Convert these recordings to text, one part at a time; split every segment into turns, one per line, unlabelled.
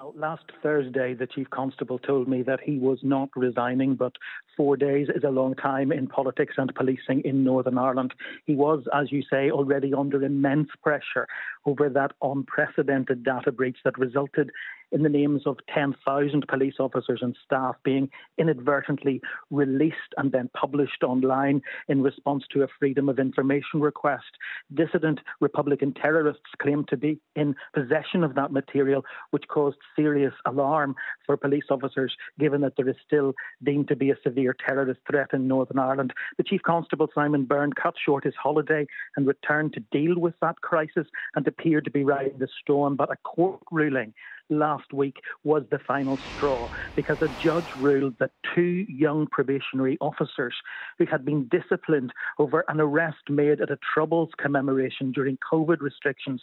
Well, last Thursday, the Chief Constable told me that he was not resigning, but 4 days is a long time in politics and policing in Northern Ireland. He was, as you say, already under immense pressure over that unprecedented data breach that resulted in the names of 10,000 police officers and staff being inadvertently released and then published online in response to a freedom of information request. Dissident Republican terrorists claim to be in possession of that material, which caused serious alarm for police officers, given that there is still deemed to be a severe terrorist threat in Northern Ireland. The Chief Constable, Simon Byrne, cut short his holiday and returned to deal with that crisis and appeared to be riding the storm. But a court ruling last week was the final straw, because a judge ruled that two young probationary officers who had been disciplined over an arrest made at a Troubles commemoration during COVID restrictions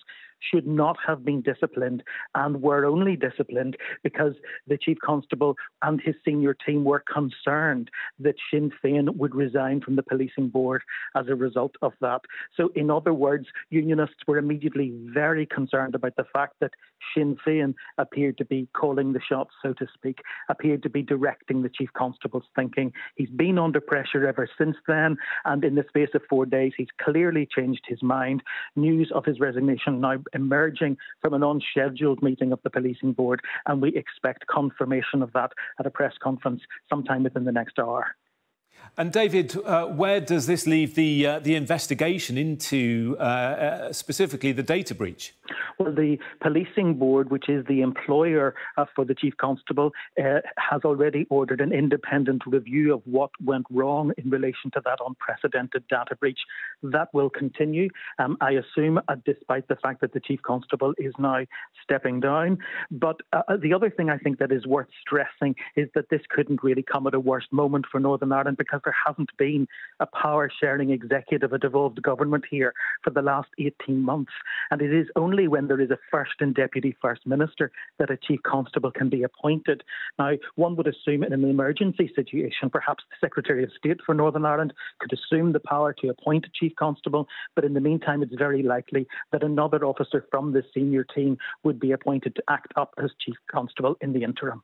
should not have been disciplined, and were only disciplined because the Chief Constable and his senior team were concerned that Sinn Féin would resign from the policing board as a result of that. So in other words, unionists were immediately very concerned about the fact that Sinn Féin appeared to be calling the shots, so to speak, appeared to be directing the Chief Constable's thinking. He's been under pressure ever since then, and in the space of 4 days, he's clearly changed his mind. News of his resignation now emerging from an unscheduled meeting of the policing board, and we expect confirmation of that at a press conference sometime within the next hour.
And David, where does this leave the investigation into specifically the data breach?
Well, the policing board, which is the employer for the Chief Constable, has already ordered an independent review of what went wrong in relation to that unprecedented data breach. That will continue, I assume, despite the fact that the Chief Constable is now stepping down. But the other thing I think that is worth stressing is that this couldn't really come at a worse moment for Northern Ireland, because there hasn't been a power-sharing executive, a devolved government here for the last 18 months. And it is only when there is a first and deputy first minister that a Chief Constable can be appointed. Now, one would assume in an emergency situation, perhaps the Secretary of State for Northern Ireland could assume the power to appoint a Chief Constable, but in the meantime, it's very likely that another officer from the senior team would be appointed to act up as Chief Constable in the interim.